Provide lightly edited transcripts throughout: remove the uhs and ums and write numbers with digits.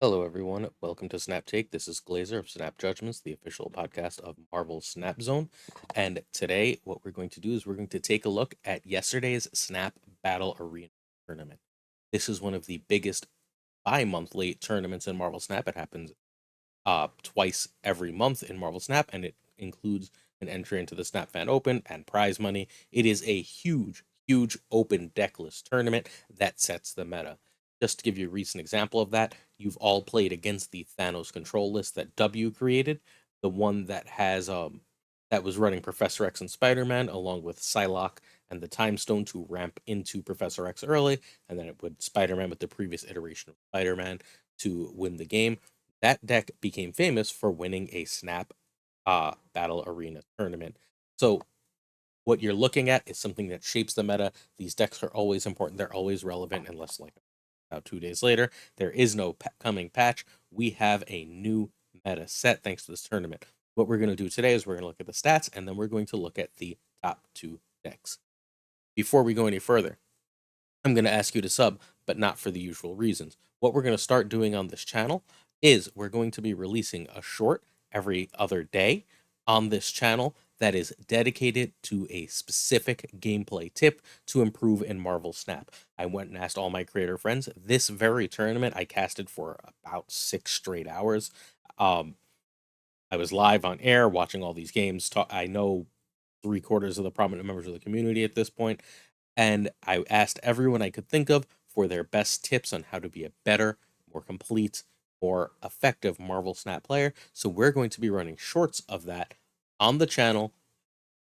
Hello, everyone. Welcome to Snap Take. This is Glazer of Snap Judgments, the official podcast of Marvel's Snap Zone. And today, what we're going to do is we're going to take a look at yesterday's Snap Battle Arena tournament. This is one of the biggest bi-monthly tournaments in Marvel Snap. It happens twice every month in Marvel Snap, and it includes an entry into the Snap Fan Open and prize money. It is a huge, huge open decklist tournament that sets the meta. Just to give you a recent example of that, you've all played against the Thanos control list that W created, the one that was running Professor X and Spider-Man along with Psylocke and the Time Stone to ramp into Professor X early, and then it would Spider-Man with the previous iteration of Spider-Man to win the game. That deck became famous for winning a Snap Battle Arena tournament. So what you're looking at is something that shapes the meta. These decks are always important. They're always relevant, unless like about 2 days later, there is no coming patch. We have a new meta set thanks to this tournament. What we're going to do today is we're going to look at the stats, and then we're going to look at the top two decks. Before we go any further, I'm going to ask you to sub, but not for the usual reasons. What we're going to start doing on this channel is we're going to be releasing a short every other day on this channel that is dedicated to a specific gameplay tip to improve in Marvel Snap. I went and asked all my creator friends. This very tournament I casted for about 6 straight hours. Um, I was live on air watching all these games. I know 3/4 of the prominent members of the community at this point, and I asked everyone I could think of for their best tips on how to be a better, more complete, more effective Marvel Snap player. So we're going to be running shorts of that on the channel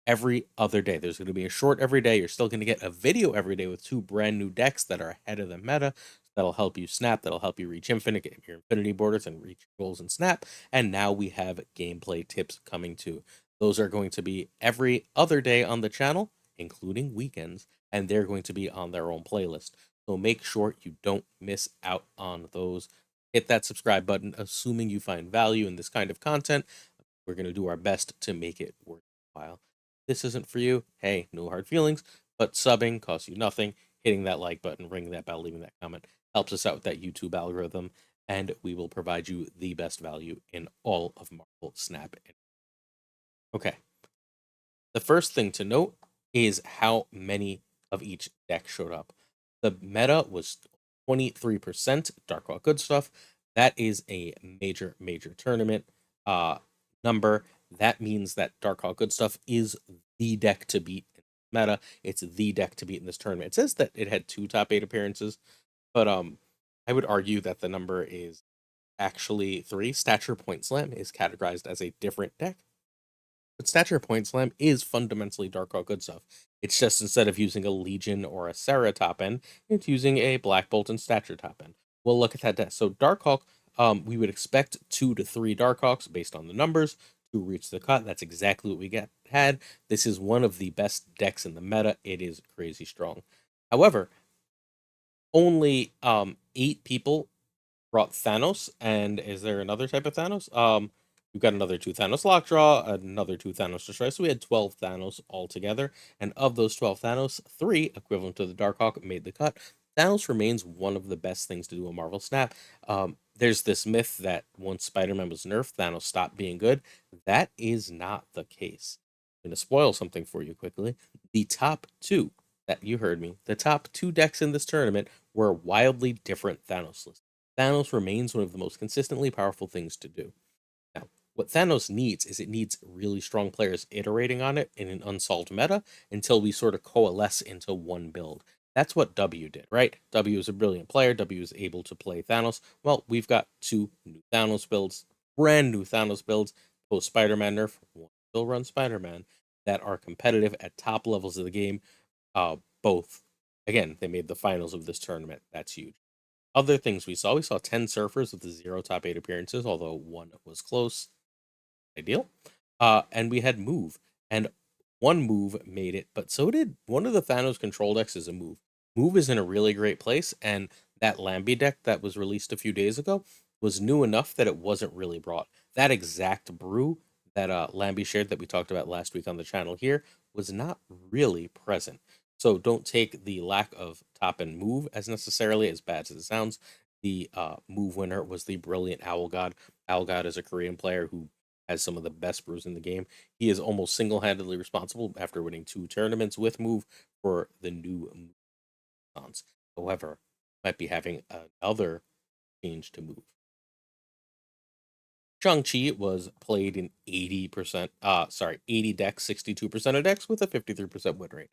every other day. There's going to be a short every day. You're still going to get a video every day with two brand new decks that are ahead of the meta. That'll help you snap. That'll help you reach infinite, get your infinity borders, and reach goals and snap. And now we have gameplay tips coming too. Those are going to be every other day on the channel, including weekends, and they're going to be on their own playlist. So make sure you don't miss out on those. Hit that subscribe button, assuming you find value in this kind of content. We're going to do our best to make it worthwhile. This isn't for you. Hey, no hard feelings, but subbing costs you nothing. Hitting that like button, ringing that bell, leaving that comment helps us out with that YouTube algorithm, and we will provide you the best value in all of Marvel Snap. Okay, the first thing to note is how many of each deck showed up. The meta was 23% Darkhawk Good Stuff. That is a major, major tournament number. That means that Darkhawk Good Stuff is the deck to beat in meta. It's the deck to beat in this tournament. It says that it had 2 top 8 appearances, but I would argue that the number is actually 3. Stature Point Slam is categorized as a different deck, but Stature Point Slam is fundamentally Darkhawk Good Stuff. It's just instead of using a Legion or a Sarah top end, it's using a Black Bolt and Stature top end. We'll look at that deck. So Darkhawk, we would expect 2 to 3 Darkhawks based on the numbers to reach the cut. That's exactly what we had. This is one of the best decks in the meta. It is crazy strong. However, only 8 people brought Thanos, and is there another type of Thanos? We've got another 2 Thanos Lockjaw, another 2 Thanos Destroy. So we had 12 Thanos altogether, and of those 12 Thanos, 3, equivalent to the Darkhawk, made the cut. Thanos remains one of the best things to do in Marvel Snap. There's this myth that once Spider-Man was nerfed, Thanos stopped being good. That is not the case. I'm going to spoil something for you quickly. The top 2, that you heard me, the top 2 decks in this tournament were wildly different Thanos lists. Thanos remains one of the most consistently powerful things to do. Now, what Thanos needs is it needs really strong players iterating on it in an unsolved meta until we sort of coalesce into one build. That's what W did, right? W is a brilliant player. W is able to play Thanos. Well, we've got 2 new Thanos builds, brand new Thanos builds, post Spider-Man nerf, one still run Spider-Man, that are competitive at top levels of the game. Both, again, they made the finals of this tournament. That's huge. Other things we saw 10 surfers with the 0 top 8 appearances, although one was close. Ideal. And we had move, and one move made it, but so did one of the Thanos control decks is a move. Move is in a really great place, and that Lambie deck that was released a few days ago was new enough that it wasn't really brought. That exact brew that Lambie shared that we talked about last week on the channel here was not really present. So don't take the lack of top and move as necessarily as bad as it sounds. The move winner was the brilliant Owl God. Owl God is a Korean player who has some of the best brews in the game. He is almost single-handedly responsible after winning 2 tournaments with move for the new Mons. However, might be having another change to move. Shang-Chi was played in 80 decks, 62% of decks with a 53% win rate.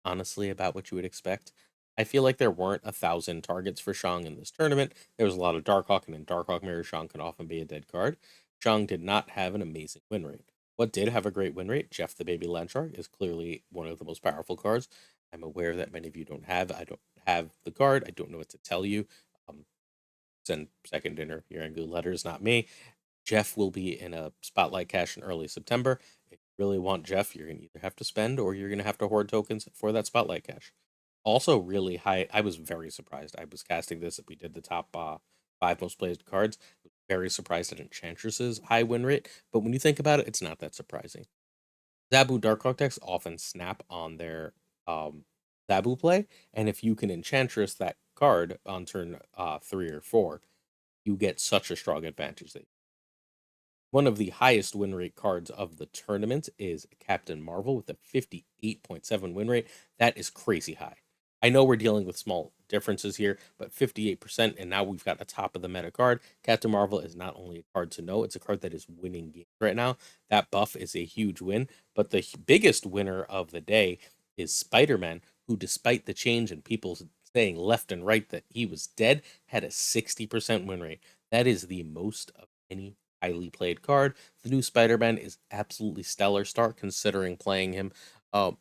Honestly, about what you would expect. I feel like there weren't 1,000 targets for Shang in this tournament. There was a lot of Darkhawk, and in Darkhawk Mirror, Shang can often be a dead card. Shang did not have an amazing win rate. What did have a great win rate? Jeff the Baby Landshark is clearly one of the most powerful cards. I'm aware that many of you don't have. I don't have the card. I don't know what to tell you. Um, Send second dinner. You're in good letters, not me. Jeff will be in a spotlight cash in early September. If you really want Jeff, you're going to either have to spend or you're going to have to hoard tokens for that spotlight cash. Also, really high. I was very surprised. I was casting this. We did the top 5 most played cards. Very surprised at Enchantress's high win rate. But when you think about it, it's not that surprising. Zabu Darkhawk decks often snap on their um, Zabu play. And if you can Enchantress that card on turn 3 or 4, you get such a strong advantage. One of the highest win rate cards of the tournament is Captain Marvel with a 58.7 win rate. That is crazy high. I know we're dealing with small differences here, but 58%, and now we've got a top of the meta card. Captain Marvel is not only a card to know, it's a card that is winning games right now. That buff is a huge win, but the biggest winner of the day is Spider-Man, who, despite the change and people saying left and right that he was dead, had a 60% win rate. That is the most of any highly played card. The new Spider-Man is absolutely stellar. Start considering playing him.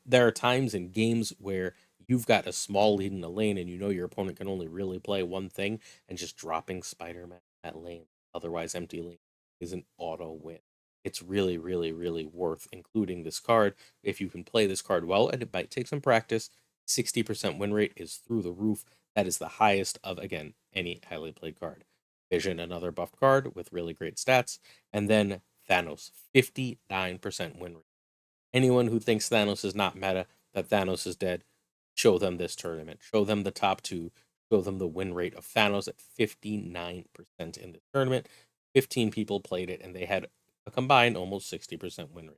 There are times in games where you've got a small lead in the lane and you know your opponent can only really play one thing, and just dropping Spider-Man in that lane, otherwise empty lane, is an auto win. It's really, really, really worth including this card if you can play this card well, and it might take some practice. 60% win rate is through the roof. That is the highest of, again, any highly played card. Vision, another buffed card with really great stats. And then Thanos, 59% win rate. Anyone who thinks Thanos is not meta, that Thanos is dead, show them this tournament. Show them the top 2. Show them the win rate of Thanos at 59% in this tournament. 15 people played it, and they had a combined almost 60% win rate.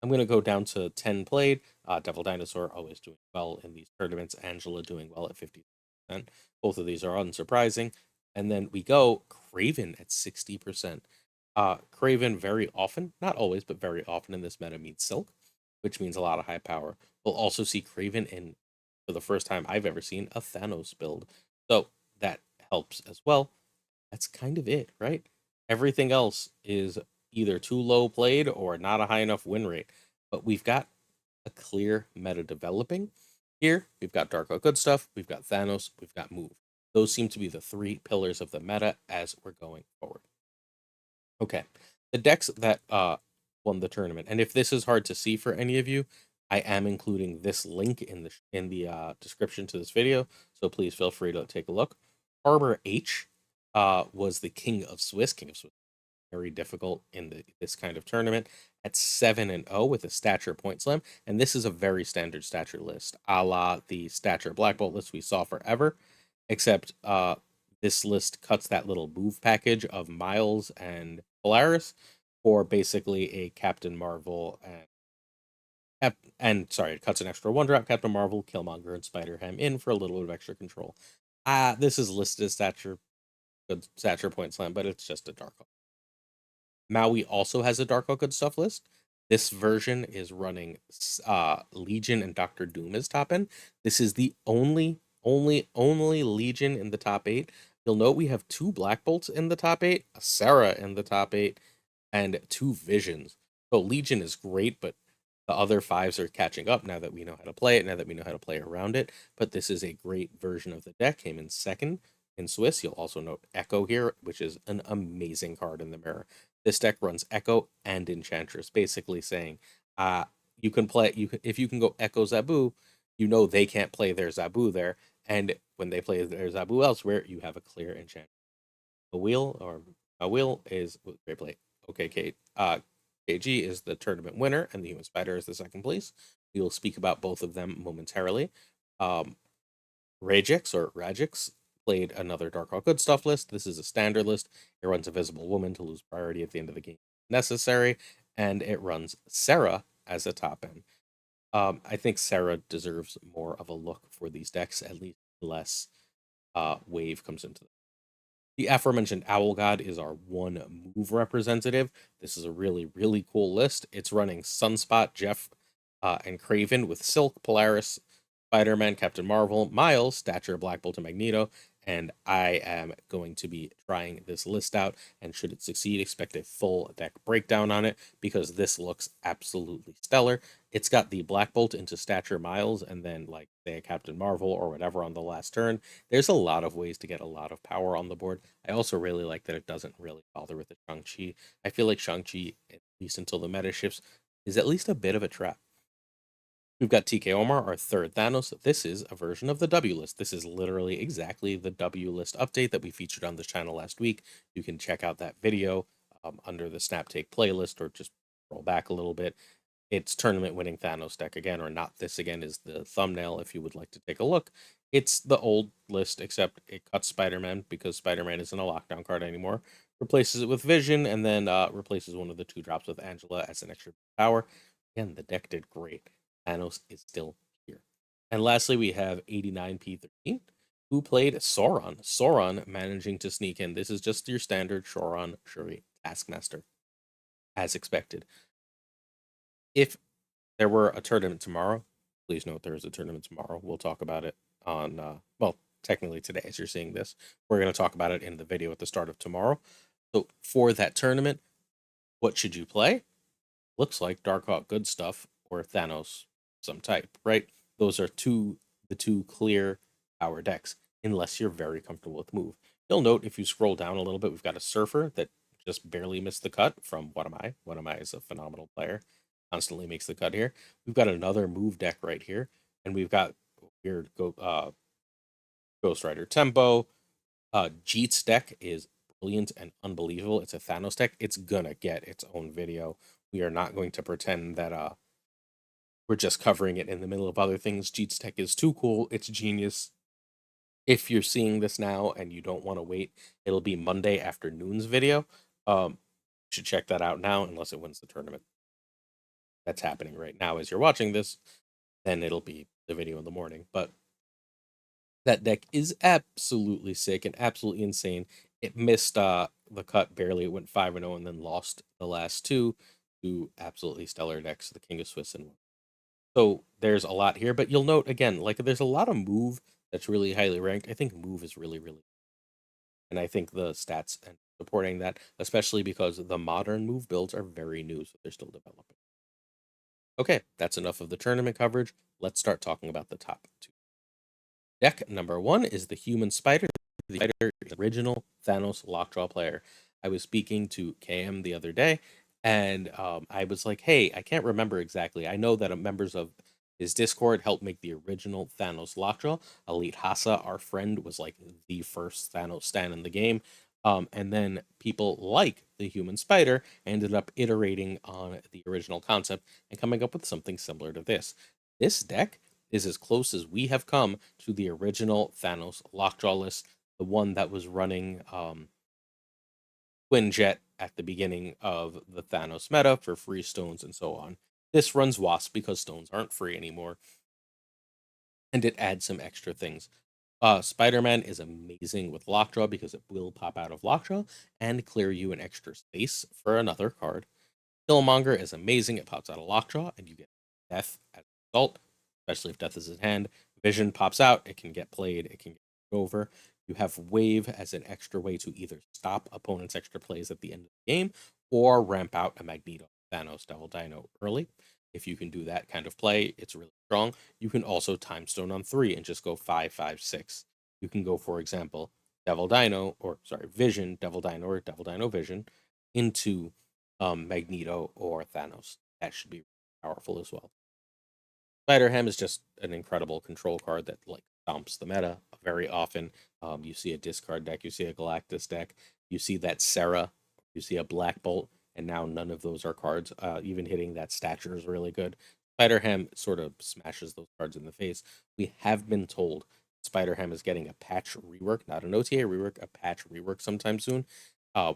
I'm going to go down to 10 played. Devil Dinosaur always doing well in these tournaments. Angela doing well at 50%. Both of these are unsurprising. And then we go Craven at 60%. Craven very often, not always, but very often in this meta means Silk, which means a lot of high power. We'll also see Craven in, for the first time I've ever seen, a Thanos build. So that helps as well. That's kind of it, right? Everything else is either too low played or not a high enough win rate. But we've got a clear meta developing here. We've got Dark Good Stuff, we've got Thanos, we've got Move. Those seem to be the 3 pillars of the meta as we're going forward. Okay. The decks that won the tournament. And if this is hard to see for any of you, I am including this link in the description to this video, so please feel free to take a look. Harbor H was the King of Swiss. King of Swiss, very difficult in this kind of tournament at 7-0 with a stature point slam, and this is a very standard stature list, a la the stature Black Bolt list we saw forever, except this list cuts that little move package of Miles and Polaris for basically a Captain Marvel and sorry, it cuts an extra 1-drop Captain Marvel, Killmonger, and Spider-Ham in for a little bit of extra control. This is listed as good stature point slam, but it's just a Dark Hawk. Maui also has a Dark Hawk Good Stuff list. This version is running Legion and Doctor Doom as top end. This is the only Legion in the top 8. You'll note we have 2 Black Bolts in the top 8, a Sarah in the top 8, and 2 Visions. So Legion is great, but the other 5s are catching up now that we know how to play it, now that we know how to play around it. But this is a great version of the deck. Came in second in Swiss. You'll also note Echo here, which is an amazing card in the mirror. This deck runs Echo and Enchantress, basically saying, you can play if you can go Echo Zabu, you know they can't play their Zabu there, and when they play their Zabu elsewhere, you have a clear enchant. A wheel is great play. Okay, Kate. KG is the tournament winner, and the Human Spider is the second place. We will speak about both of them momentarily. Rajix or Rajix played another Dark Hawk Good Stuff list. This is a standard list. It runs Invisible Woman to lose priority at the end of the game if necessary, and it runs Sarah as a top end. I think Sarah deserves more of a look for these decks, at least less wave comes into them. The aforementioned Owl God is our one move representative. This is a really, really cool list. It's running Sunspot, Jeff, and Craven with Silk, Polaris, Spider Man, Captain Marvel, Miles, Stature, Black Bolt, and Magneto. And I am going to be trying this list out. And should it succeed, expect a full deck breakdown on it because this looks absolutely stellar. It's got the Black Bolt into Stature Miles and then, like, say, a Captain Marvel or whatever on the last turn. There's a lot of ways to get a lot of power on the board. I also really like that it doesn't really bother with the Shang-Chi. I feel like Shang-Chi, at least until the meta shifts, is at least a bit of a trap. We've got TK Omar, our third Thanos. This is a version of the W list. This is literally exactly the W list update that we featured on this channel last week. You can check out that video under the Snap Take playlist or just roll back a little bit. It's Tournament Winning Thanos deck again, or Not This Again is the thumbnail if you would like to take a look. It's the old list, except it cuts Spider-Man because Spider-Man isn't a lockdown card anymore. Replaces it with Vision, and then replaces one of the 2 drops with Angela as an extra power. Again, the deck did great. Thanos is still here. And lastly, we have 89P13, who played Sauron. Sauron managing to sneak in. This is just your standard Sauron Shuri Taskmaster, as expected. If there were a tournament tomorrow, please note there is a tournament tomorrow. We'll talk about it on, well, technically today as you're seeing this. We're going to talk about it in the video at the start of tomorrow. So for that tournament, what should you play? Looks like Dark Hawk Good Stuff or Thanos some type, right? Those are the two clear power decks, unless you're very comfortable with move. You'll note if you scroll down a little bit, we've got a Surfer that just barely missed the cut from What Am I? What Am I is a phenomenal player, constantly makes the cut here. We've got another move deck right here, and we've got weird Ghost Rider Tempo. Jeet's deck is brilliant and unbelievable. It's a Thanos deck. It's gonna get its own video. We are not going to pretend that we're just covering it in the middle of other things. Jeet's tech is too cool. It's genius. If you're seeing this now and you don't want to wait, it'll be Monday afternoon's video. You should check that out now, unless it wins the tournament. That's happening right now as you're watching this. Then it'll be the video in the morning. But that deck is absolutely sick and absolutely insane. It missed the cut barely. It went 5-0 and then lost the last two to absolutely stellar decks, the King of Swiss and so there's a lot here, but you'll note again, like there's a lot of move that's really highly ranked. I think move is really, really, and I think the stats and supporting that, especially because the modern move builds are very new, so they're still developing. Okay, that's enough of the tournament coverage. Let's start talking about the top two. Deck number one is the Human Spider, the original Thanos Lockjaw player. I was speaking to KM the other day, and I was like, "Hey, I can't remember exactly. I know that members of his Discord helped make the original Thanos Lockjaw. Elite Hassa, our friend, was like the first Thanos stan in the game." And then people like the Human Spider ended up iterating on the original concept and coming up with something similar to this. This deck is as close as we have come to the original Thanos Lockjaw list, the one that was running Quinjet at the beginning of the Thanos meta for free stones and so on. This runs Wasp because stones aren't free anymore, and it adds some extra things. Spider-Man is amazing with Lockjaw because it will pop out of Lockjaw and clear you an extra space for another card. Killmonger is amazing. It pops out of Lockjaw, and you get Death as a result, especially if Death is in hand. Vision pops out. It can get played. It can get over. You have Wave as an extra way to either stop opponents' extra plays at the end of the game or ramp out a Magneto, Thanos, Devil Dino early. If you can do that kind of play, it's really strong. You can also Time Stone on 3 and just go 5-5-6. You can go, for example, Devil Dino, or sorry, Vision, Devil Dino, or Devil Dino Vision into Magneto or Thanos. That should be powerful as well. Spider Ham is just an incredible control card that like stomps the meta very often. You see a discard deck, you see a Galactus deck, you see that Sarah, you see a Black Bolt, and now none of those are cards. Even hitting that stature is really good. Spider Ham sort of smashes those cards in the face. We have been told Spider Ham is getting a patch rework, not an OTA rework, a patch rework sometime soon. Uh,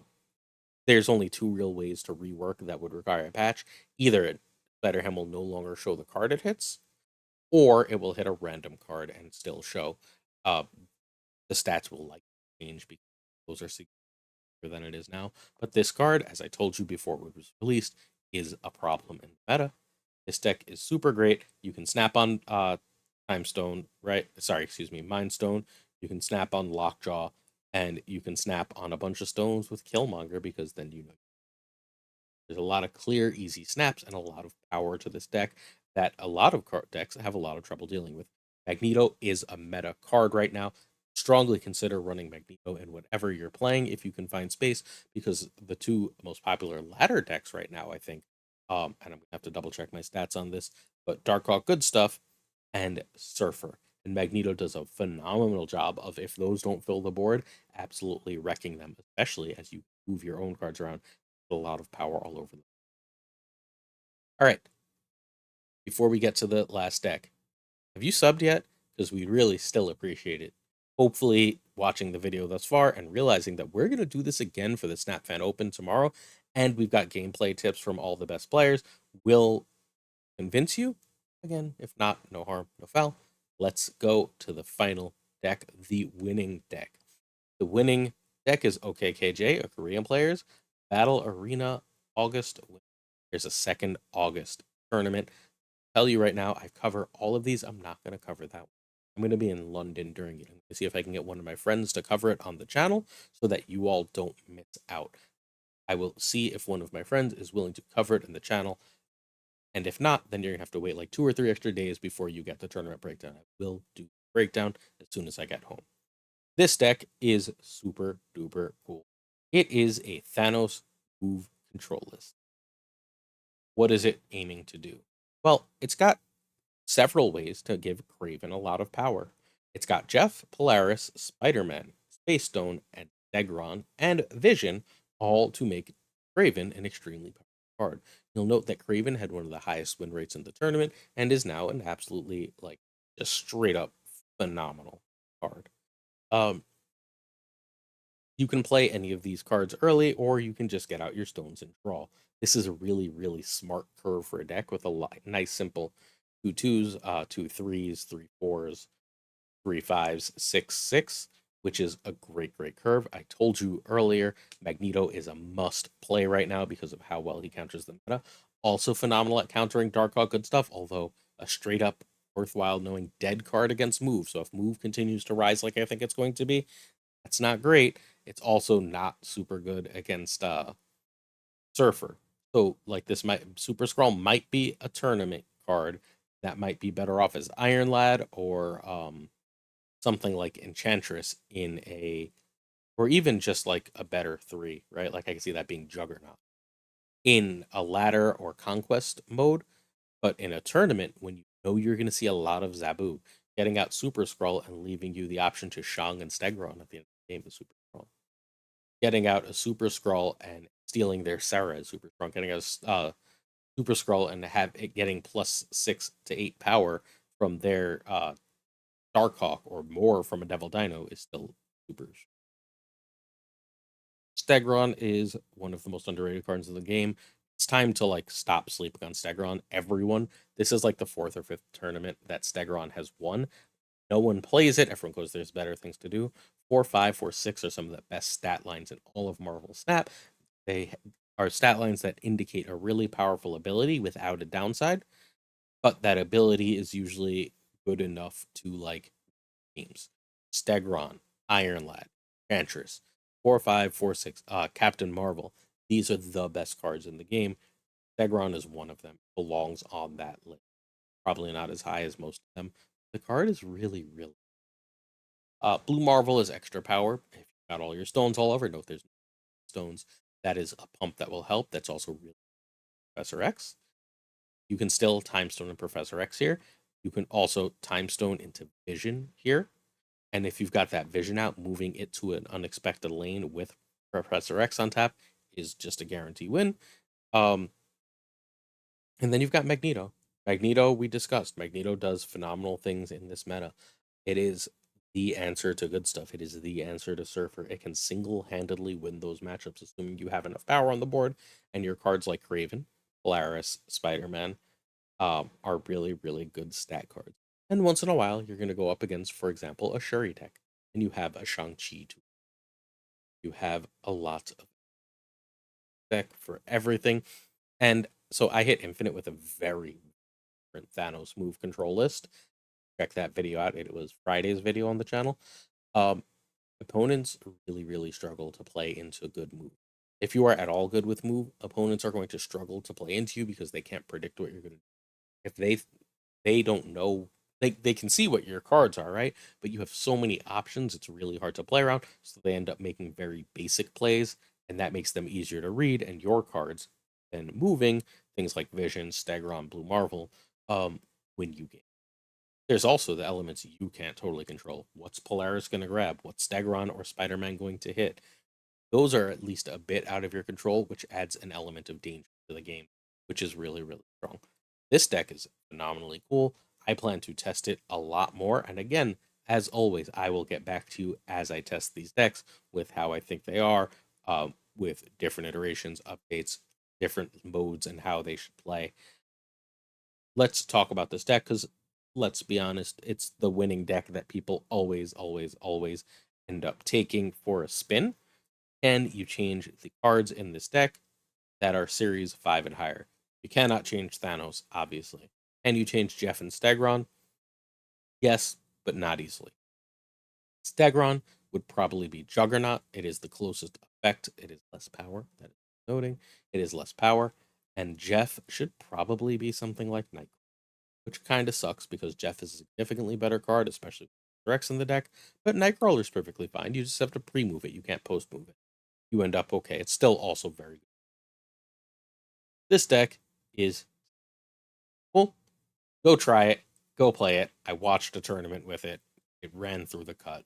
there's only two real ways to rework that would require a patch. Either Spider Ham will no longer show the card it hits, or it will hit a random card and still show. Uh, the stats will like change because those are significant than it is now. But this card, as I told you before it was released, is a problem in the meta. This deck is super great. You can snap on Time Stone, right? Sorry, excuse me, Mind Stone. You can snap on Lockjaw, and you can snap on a bunch of stones with Killmonger because then you know there's a lot of clear, easy snaps and a lot of power to this deck that a lot of decks have a lot of trouble dealing with. Magneto is a meta card right now. Strongly consider running Magneto in whatever you're playing if you can find space, because the two most popular ladder decks right now, I think, and I'm gonna have to double check my stats on this, but Darkhawk Good Stuff and Surfer. And Magneto does a phenomenal job of, if those don't fill the board, absolutely wrecking them, especially as you move your own cards around. A lot of power all over them. All right, before we get to the last deck, have you subbed yet? Because we really still appreciate it. Hopefully, watching the video thus far and realizing that we're going to do this again for the Snap Fan Open tomorrow, and we've got gameplay tips from all the best players, will convince you. Again, if not, no harm, no foul. Let's go to the final deck, the winning deck. The winning deck is OKKJ, a Korean player's Battle Arena August. There's a second August tournament. Tell you right now, I cover all of these. I'm not going to cover that one. I'm going to be in London during it. I'm going to see if I can get one of my friends to cover it on the channel so that you all don't miss out. I will see if one of my friends is willing to cover it in the channel. And if not, then you're going to have to wait like 2 or 3 extra days before you get the tournament breakdown. I will do the breakdown as soon as I get home. This deck is super duper cool. It is a Thanos Move control list. What is it aiming to do? Well, it's got several ways to give Craven a lot of power. It's got Jeff, Polaris, Spider-Man, Space Stone, and Degron, and Vision, all to make Craven an extremely powerful card. You'll note that Craven had one of the highest win rates in the tournament and is now an absolutely, like, just straight up phenomenal card. Um, you can play any of these cards early, or you can just get out your stones and draw. This is a really, really smart curve for a deck with a nice, simple 2 2s, 2 3s, 3 4s, 3 5s, 6 6, which is a great, great curve. I told you earlier, Magneto is a must play right now because of how well he counters the meta. Also phenomenal at countering Darkhawk Good Stuff, although a straight up worthwhile knowing dead card against Move. So if Move continues to rise like I think it's going to be, that's not great. It's also not super good against Surfer. So like this might Super Scroll might be a tournament card that might be better off as Iron Lad or something like Enchantress in a, or even just like a better 3, right? Like I can see that being Juggernaut in a ladder or conquest mode. But in a tournament, when you know you're going to see a lot of Zabu, getting out Super Scroll and leaving you the option to Shang and Stegron at the end of the game is super strong. Getting out a Super Scroll and stealing their Sarah is super strong. Getting out a Super Scroll and have it getting +6 to 8 power from their Darkhawk or more from a Devil Dino is still super. Stegron is one of the most underrated cards in the game. It's time to like stop sleeping on Stegron. Everyone, this is like the 4th or 5th tournament that Stegron has won. No one plays it. Everyone goes, there's better things to do. 4 5, 4 6 are some of the best stat lines in all of Marvel Snap. They are stat lines that indicate a really powerful ability without a downside, but that ability is usually good enough to like teams. Stegron, Iron Lad, Enchantress, 4 5, 4 6, Captain Marvel. These are the best cards in the game. Stegron is one of them, belongs on that list. Probably not as high as most of them. The card is really, really. Blue Marvel is extra power. If you've got all your stones all over, note there's no stones. That is a pump that will help. That's also really Professor X. You can still Time Stone and Professor X here. You can also Time Stone into Vision here. And if you've got that Vision out, moving it to an unexpected lane with Professor X on tap is just a guarantee win. Um, and then you've got Magneto. Magneto, we discussed. Magneto does phenomenal things in this meta. It is the answer to good stuff. It is the answer to Surfer. It can single-handedly win those matchups, assuming you have enough power on the board, and your cards like Craven, Polaris, Spider-Man are really, really good stat cards. And once in a while, you're going to go up against, for example, a Shuri deck, and you have a Shang-Chi too. You have a lot of deck for everything. And so I hit Infinite with a very different Thanos move control list. Check that video out. It was Friday's video on the channel. Um, Opponents really, really struggle to play into a good move. If you are at all good with move, opponents are going to struggle to play into you because they can't predict what you're going to do. If they don't know, they can see what your cards are, right? But you have so many options, it's really hard to play around. So they end up making very basic plays, and that makes them easier to read. And your cards then moving things like Vision, Stegron, Blue Marvel, win you game. There's also the elements you can't totally control. What's Polaris going to grab? What's Stegron or Spider-Man going to hit? Those are at least a bit out of your control, which adds an element of danger to the game, which is really, really strong. This deck is phenomenally cool. I plan to test it a lot more. And again, as always, I will get back to you as I test these decks with how I think they are, with different iterations, updates, different modes, and how they should play. Let's talk about this deck because let's be honest, it's the winning deck that people always, always, always end up taking for a spin. And you change the cards in this deck that are series 5 and higher. You cannot change Thanos, obviously. And you change Jeff and Stegron? Yes, but not easily. Stegron would probably be Juggernaut. It is the closest effect. It is less power. That is noting. It is less power. And Jeff should probably be something like Nightcrawler, which kind of sucks because Jeff is a significantly better card, especially with Rex in the deck. But Nightcrawler is perfectly fine. You just have to pre-move it. You can't post-move it. You end up okay. It's still also very good. This deck is cool. Go try it. Go play it. I watched a tournament with it. It ran through the cut.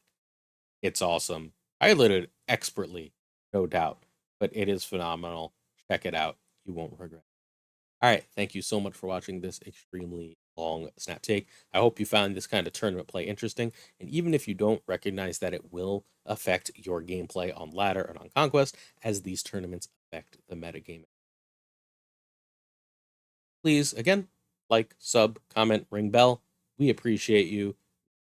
It's awesome. I lit it expertly, no doubt, but it is phenomenal. Check it out. You won't regret. All right. Thank you so much for watching this extremely long snap take. I hope you found this kind of tournament play interesting. And even if you don't, recognize that it will affect your gameplay on ladder and on conquest, as these tournaments affect the metagame. Please, again, like, sub, comment, ring bell. We appreciate you.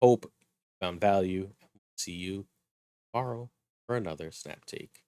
Hope you found value. See you tomorrow for another snap take.